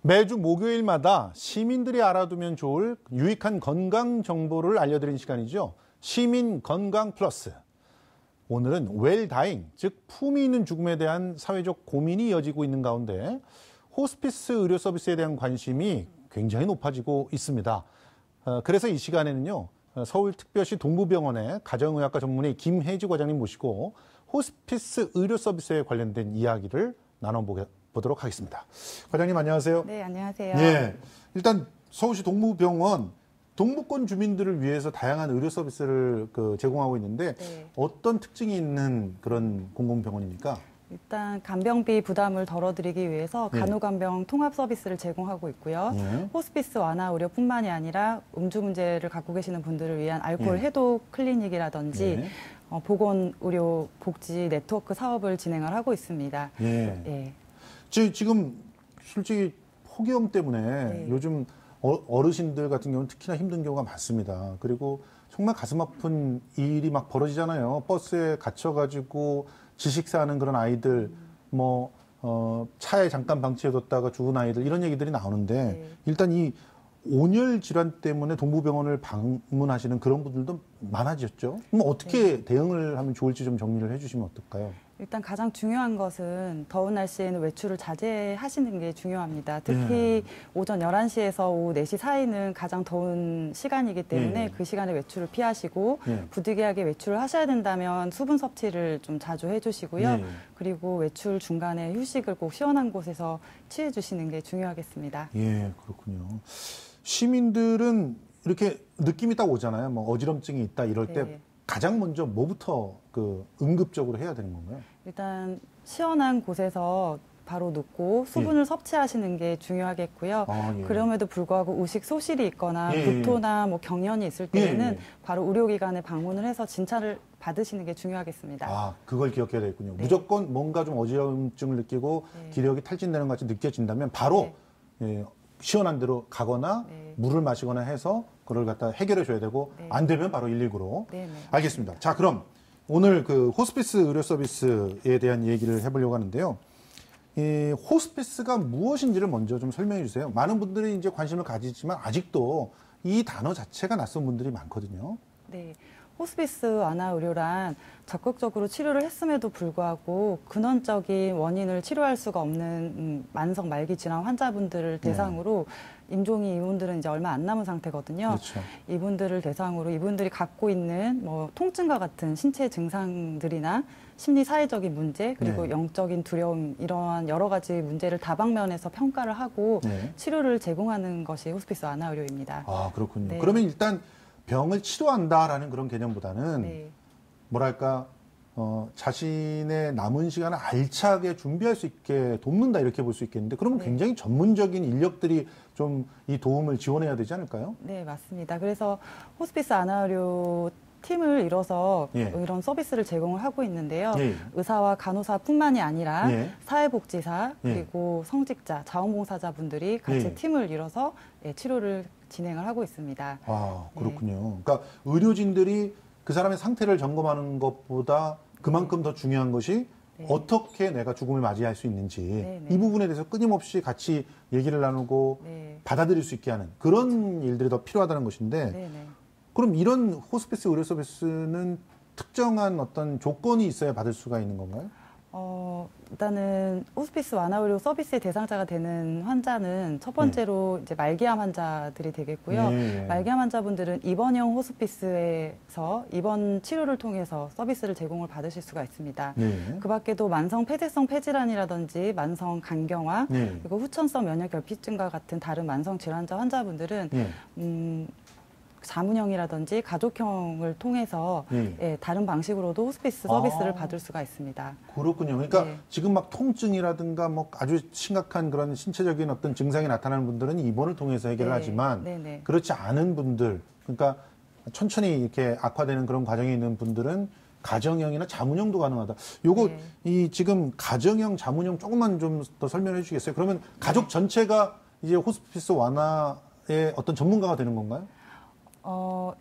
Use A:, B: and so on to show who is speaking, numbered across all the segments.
A: 매주 목요일마다 시민들이 알아두면 좋을 유익한 건강 정보를 알려드리는 시간이죠. 시민 건강 플러스. 오늘은 웰다잉, 즉 품위 있는 죽음에 대한 사회적 고민이 이어지고 있는 가운데 호스피스 의료 서비스에 대한 관심이 굉장히 높아지고 있습니다. 그래서 이 시간에는요, 서울특별시 동부병원의 가정의학과 전문의 김혜지 과장님 모시고 호스피스 의료 서비스에 관련된 이야기를 나눠보도록 하겠습니다. 과장님 안녕하세요.
B: 네, 안녕하세요.
A: 예, 일단 서울시 동부병원 동부권 주민들을 위해서 다양한 의료 서비스를 제공하고 있는데 어떤 특징이 있는 그런 공공병원입니까?
B: 일단 간병비 부담을 덜어드리기 위해서 간호간병 통합 서비스를 제공하고 있고요. 호스피스 완화 의료뿐만이 아니라 음주 문제를 갖고 계시는 분들을 위한 알코올 해독 클리닉이라든지 보건의료 복지 네트워크 사업을 진행을 하고 있습니다.
A: 지금 솔직히 폭염 때문에 요즘 어르신들 같은 경우는 특히나 힘든 경우가 많습니다. 그리고 정말 가슴 아픈 일이 막 벌어지잖아요. 버스에 갇혀가지고 질식사하는 그런 아이들, 차에 잠깐 방치해뒀다가 죽은 아이들, 이런 얘기들이 나오는데, 일단 이 온열 질환 때문에 동부병원을 방문하시는 그런 분들도 많아졌죠. 그럼 어떻게 대응을 하면 좋을지 좀 정리를 해주시면 어떨까요?
B: 일단 가장 중요한 것은 더운 날씨에는 외출을 자제하시는 게 중요합니다. 특히 오전 11시에서 오후 4시 사이는 가장 더운 시간이기 때문에 그 시간에 외출을 피하시고 부득이하게 외출을 하셔야 된다면 수분 섭취를 좀 자주 해주시고요. 그리고 외출 중간에 휴식을 꼭 시원한 곳에서 취해 주시는 게 중요하겠습니다.
A: 예, 그렇군요. 시민들은 이렇게 느낌이 딱 오잖아요. 어지럼증이 있다 이럴 때 가장 먼저 뭐부터 응급적으로 해야 되는 건가요?
B: 일단 시원한 곳에서 바로 눕고 수분을 섭취하시는 게 중요하겠고요. 그럼에도 불구하고 의식 소실이 있거나 구토나 경련이 있을 때에는 바로 의료기관에 방문을 해서 진찰을 받으시는 게 중요하겠습니다.
A: 아, 그걸 기억해야 되겠군요. 무조건 뭔가 좀 어지럼증을 느끼고 기력이 탈진되는 것 같이 느껴진다면 바로 시원한 데로 가거나 물을 마시거나 해서 그걸 갖다 해결해 줘야 되고 안 되면 바로 119로. 알겠습니다. 자, 그럼 오늘 호스피스 의료 서비스에 대한 얘기를 해보려고 하는데요. 이 호스피스가 무엇인지를 먼저 좀 설명해 주세요. 많은 분들이 이제 관심을 가지지만 아직도 이 단어 자체가 낯선 분들이 많거든요.
B: 네. 호스피스 완화 의료란 적극적으로 치료를 했음에도 불구하고 근원적인 원인을 치료할 수가 없는 만성 말기 질환 환자분들을 대상으로 임종이 이분들은 이제 얼마 안 남은 상태거든요.
A: 그렇죠.
B: 이분들을 대상으로 이분들이 갖고 있는 통증과 같은 신체 증상들이나 심리 사회적인 문제 그리고 영적인 두려움 이러한 여러 가지 문제를 다방면에서 평가를 하고 치료를 제공하는 것이 호스피스 완화 의료입니다.
A: 아, 그렇군요. 그러면 일단 병을 치료한다라는 그런 개념보다는 뭐랄까 자신의 남은 시간을 알차게 준비할 수 있게 돕는다 이렇게 볼 수 있겠는데 그러면 굉장히 전문적인 인력들이 좀 이 도움을 지원해야 되지 않을까요?
B: 네, 맞습니다. 그래서 호스피스 안화의료 팀을 이뤄서 이런 서비스를 제공을 하고 있는데요. 의사와 간호사뿐만이 아니라 사회복지사 그리고 성직자, 자원봉사자분들이 같이 팀을 이뤄서 치료를 진행을 하고 있습니다.
A: 아, 그렇군요. 그러니까 의료진들이 그 사람의 상태를 점검하는 것보다 그만큼 더 중요한 것이 어떻게 내가 죽음을 맞이할 수 있는지 이 부분에 대해서 끊임없이 같이 얘기를 나누고 받아들일 수 있게 하는 그런 일들이 더 필요하다는 것인데 그럼 이런 호스피스 의료 서비스는 특정한 어떤 조건이 있어야 받을 수가 있는 건가요?
B: 일단은 호스피스 완화 의료 서비스의 대상자가 되는 환자는 첫 번째로 이제 말기암 환자들이 되겠고요. 말기암 환자분들은 입원형 호스피스에서 입원 치료를 통해서 서비스를 제공을 받으실 수가 있습니다. 그 밖에도 만성 폐쇄성 폐질환이라든지 만성 간경화 그리고 후천성 면역 결핍증과 같은 다른 만성 질환자 환자분들은 자문형이라든지 가족형을 통해서 다른 방식으로도 호스피스 서비스를 받을 수가 있습니다.
A: 그렇군요. 그러니까 지금 막 통증이라든가 아주 심각한 그런 신체적인 어떤 증상이 나타나는 분들은 입원을 통해서 해결을 하지만 그렇지 않은 분들, 그러니까 천천히 이렇게 악화되는 그런 과정에 있는 분들은 가정형이나 자문형도 가능하다. 요거 이 지금 가정형, 자문형 조금만 좀 더 설명해 주시겠어요? 그러면 가족 전체가 이제 호스피스 완화의 어떤 전문가가 되는 건가요?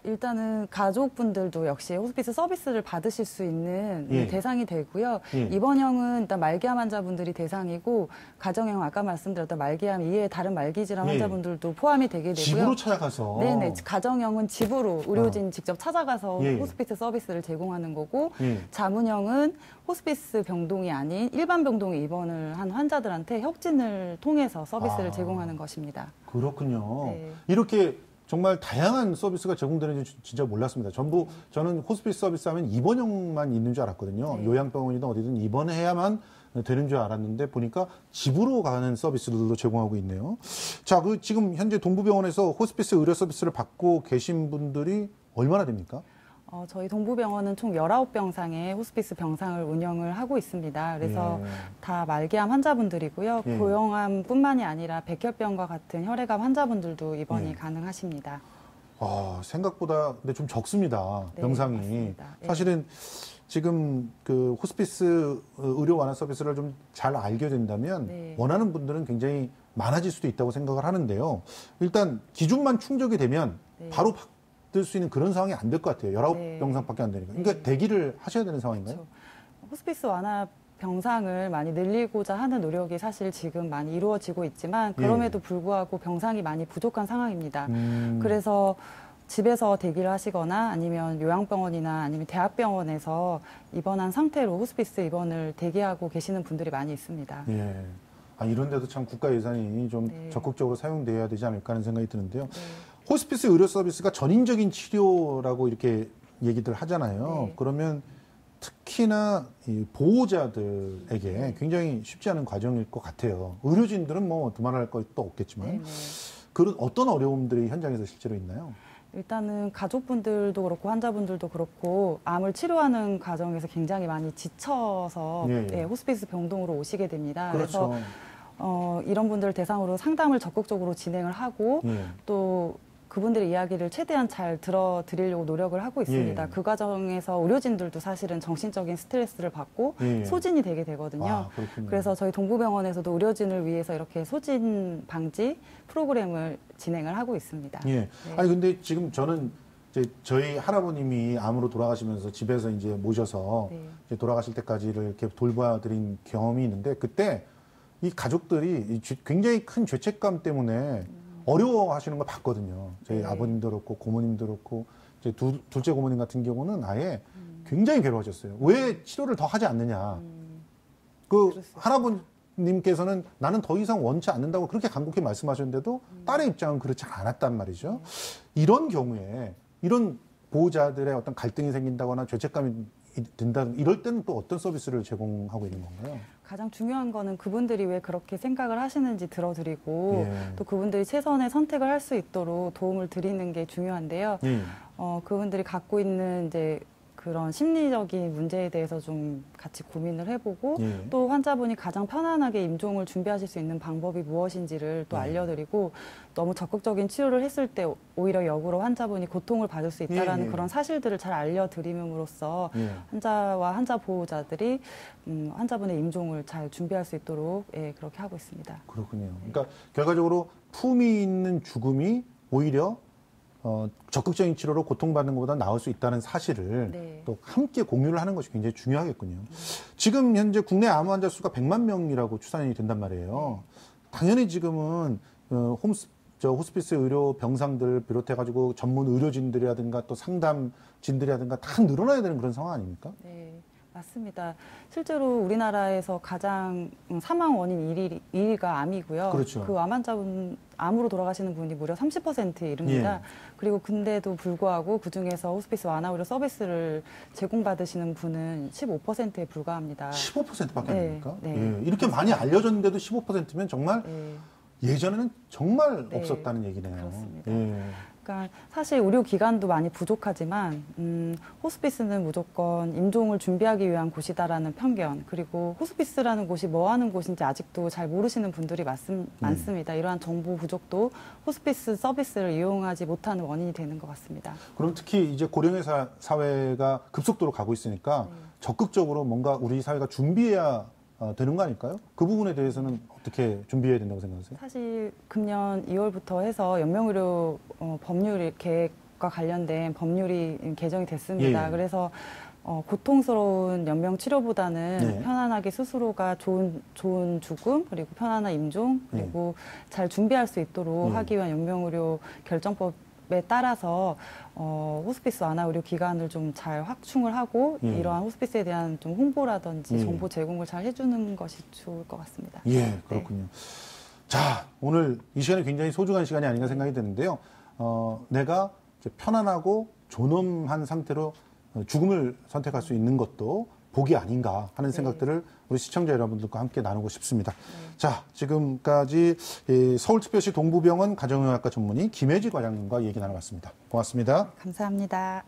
B: 일단은 가족분들도 역시 호스피스 서비스를 받으실 수 있는
A: 예.
B: 대상이 되고요.
A: 예.
B: 입원형은 일단 말기암 환자분들이 대상이고, 가정형 아까 말씀드렸던 말기암 이외에 다른 말기질환
A: 예.
B: 환자분들도 포함이 되게 되고요.
A: 집으로 찾아가서.
B: 네네. 가정형은 집으로 의료진 직접 찾아가서
A: 예.
B: 호스피스 서비스를 제공하는 거고,
A: 예.
B: 자문형은 호스피스 병동이 아닌 일반 병동에 입원을 한 환자들한테 혁진을 통해서 서비스를 제공하는 것입니다.
A: 그렇군요.
B: 네.
A: 이렇게 정말 다양한 서비스가 제공되는지 진짜 몰랐습니다. 전부 저는 호스피스 서비스 하면 입원형만 있는 줄 알았거든요.
B: 네.
A: 요양병원이든 어디든 입원해야만 되는 줄 알았는데 보니까 집으로 가는 서비스들도 제공하고 있네요. 자, 지금 현재 동부병원에서 호스피스 의료 서비스를 받고 계신 분들이 얼마나 됩니까?
B: 저희 동부병원은 총 19병상의 호스피스 병상을 운영을 하고 있습니다. 그래서
A: 예.
B: 다 말기암 환자분들이고요.
A: 예.
B: 고형암뿐만이 아니라 백혈병과 같은 혈액암 환자분들도 입원이
A: 예.
B: 가능하십니다.
A: 생각보다 근데 좀 적습니다.
B: 네,
A: 병상이.
B: 맞습니다. 예.
A: 사실은 지금 그 호스피스 의료 완화 서비스를 좀 잘 알게 된다면
B: 네.
A: 원하는 분들은 굉장히 많아질 수도 있다고 생각을 하는데요. 일단 기준만 충족이 되면
B: 네.
A: 바로 받을 수 있는 그런 상황이 안 될 것 같아요. 19병상밖에 안 되니까. 그러니까
B: 네.
A: 대기를 하셔야 되는 상황인가요?
B: 그렇죠. 호스피스 완화 병상을 많이 늘리고자 하는 노력이 사실 지금 많이 이루어지고 있지만 그럼에도 불구하고 병상이 많이 부족한 상황입니다. 그래서 집에서 대기를 하시거나 아니면 요양병원이나 아니면 대학병원에서 입원한 상태로 호스피스 입원을 대기하고 계시는 분들이 많이 있습니다.
A: 예. 이런 데도 참 국가 예산이 좀
B: 네.
A: 적극적으로 사용돼야 되지 않을까 하는 생각이 드는데요.
B: 네.
A: 호스피스 의료 서비스가 전인적인 치료라고 이렇게 얘기들 하잖아요.
B: 네.
A: 그러면 특히나 이 보호자들에게
B: 네.
A: 굉장히 쉽지 않은 과정일 것 같아요. 의료진들은 뭐 두말할 것도 없겠지만
B: 네네.
A: 그런 어떤 어려움들이 현장에서 실제로 있나요?
B: 일단은 가족분들도 그렇고 환자분들도 그렇고 암을 치료하는 과정에서 굉장히 많이 지쳐서
A: 예, 예.
B: 호스피스 병동으로 오시게 됩니다.
A: 그렇죠.
B: 그래서 이런 분들 대상으로 상담을 적극적으로 진행을 하고
A: 예.
B: 또 그분들의 이야기를 최대한 잘 들어드리려고 노력을 하고 있습니다.
A: 예.
B: 그 과정에서 의료진들도 사실은 정신적인 스트레스를 받고
A: 예.
B: 소진이 되게 되거든요.
A: 그렇군요.
B: 그래서 저희 동부병원에서도 의료진을 위해서 이렇게 소진 방지 프로그램을 진행을 하고 있습니다.
A: 예.
B: 네.
A: 아니 근데 지금 저는 이제 저희 할아버님이 암으로 돌아가시면서 집에서 이제 모셔서
B: 네.
A: 이제 돌아가실 때까지를 이렇게 돌봐드린 경험이 있는데 그때 이 가족들이 굉장히 큰 죄책감 때문에 어려워하시는 걸 봤거든요. 저희
B: 네.
A: 아버님도 그렇고 고모님도 그렇고 이제 둘째 고모님 같은 경우는 아예 굉장히 괴로워하셨어요. 왜 치료를 더 하지 않느냐. 그
B: 그럴 수
A: 할아버님께서는 나는 더 이상 원치 않는다고 그렇게 간곡히 말씀하셨는데도 딸의 입장은 그렇지 않았단 말이죠. 이런 경우에 이런 보호자들의 어떤 갈등이 생긴다거나 죄책감이 든다 이럴 때는 또 어떤 서비스를 제공하고 있는 건가요?
B: 가장 중요한 거는 그분들이 왜 그렇게 생각을 하시는지 들어드리고
A: 예.
B: 또 그분들이 최선의 선택을 할 수 있도록 도움을 드리는 게 중요한데요.
A: 예.
B: 그분들이 갖고 있는 이제 그런 심리적인 문제에 대해서 좀 같이 고민을 해보고
A: 예.
B: 또 환자분이 가장 편안하게 임종을 준비하실 수 있는 방법이 무엇인지를 또
A: 예.
B: 알려드리고 너무 적극적인 치료를 했을 때 오히려 역으로 환자분이 고통을 받을 수 있다라는
A: 예, 예.
B: 그런 사실들을 잘 알려드림으로써
A: 예.
B: 환자와 환자 보호자들이 환자분의 임종을 잘 준비할 수 있도록 그렇게 하고 있습니다.
A: 그렇군요. 그러니까 결과적으로 품위 있는 죽음이 오히려 적극적인 치료로 고통받는 것보다 나을 수 있다는 사실을
B: 네.
A: 또 함께 공유를 하는 것이 굉장히 중요하겠군요. 지금 현재 국내 암 환자 수가 100만 명이라고 추산이 된단 말이에요. 당연히 지금은 호스피스 의료 병상들 비롯해가지고 전문 의료진들이라든가 또 상담진들이라든가 다 늘어나야 되는 그런 상황 아닙니까?
B: 네, 맞습니다. 실제로 우리나라에서 가장 사망 원인 1위가 암이고요.
A: 그렇죠.
B: 그 암 환자분, 암으로 돌아가시는 분이 무려 30%에 이릅니다.
A: 예.
B: 그리고 근데도 불구하고 그중에서 호스피스 완화 의료 서비스를 제공받으시는 분은 15%에 불과합니다.
A: 15%밖에 안
B: 네,
A: 됩니까?
B: 네.
A: 예, 이렇게 많이 알려졌는데도 15%면 정말
B: 네.
A: 예전에는 정말
B: 네,
A: 없었다는 얘기네요.
B: 그렇습니다.
A: 예.
B: 그러니까 사실 의료기관도 많이 부족하지만 호스피스는 무조건 임종을 준비하기 위한 곳이다라는 편견 그리고 호스피스라는 곳이 뭐 하는 곳인지 아직도 잘 모르시는 분들이 많습니다. 이러한 정보 부족도 호스피스 서비스를 이용하지 못하는 원인이 되는 것 같습니다.
A: 그럼 특히 이제 고령의 사회가 급속도로 가고 있으니까 적극적으로 뭔가 우리 사회가 준비해야 되는 거 아닐까요? 그 부분에 대해서는 어떻게 준비해야 된다고 생각하세요?
B: 사실 금년 2월부터 해서 연명의료 법률 과 관련된 법률이 개정이 됐습니다.
A: 예, 예.
B: 그래서 고통스러운 연명 치료보다는
A: 네.
B: 편안하게 스스로가 좋은 죽음, 그리고 편안한 임종, 그리고 잘 준비할 수 있도록 하기 위한 연명의료 결정법에 따라서 호스피스 완화의료 기간을 좀 잘 확충을 하고 이러한 호스피스에 대한 좀 홍보라든지 정보 제공을 잘 해주는 것이 좋을 것 같습니다.
A: 예, 그렇군요. 네. 자, 오늘 이 시간이 굉장히 소중한 시간이 아닌가 생각이 드는데요. 내가 이제 편안하고 존엄한 상태로 죽음을 선택할 수 있는 것도 복이 아닌가 하는 생각들을 우리 시청자 여러분들과 함께 나누고 싶습니다. 자, 지금까지 서울특별시 동부병원 가정의학과 전문의 김혜지 과장님과 얘기 나눠봤습니다. 고맙습니다.
B: 감사합니다.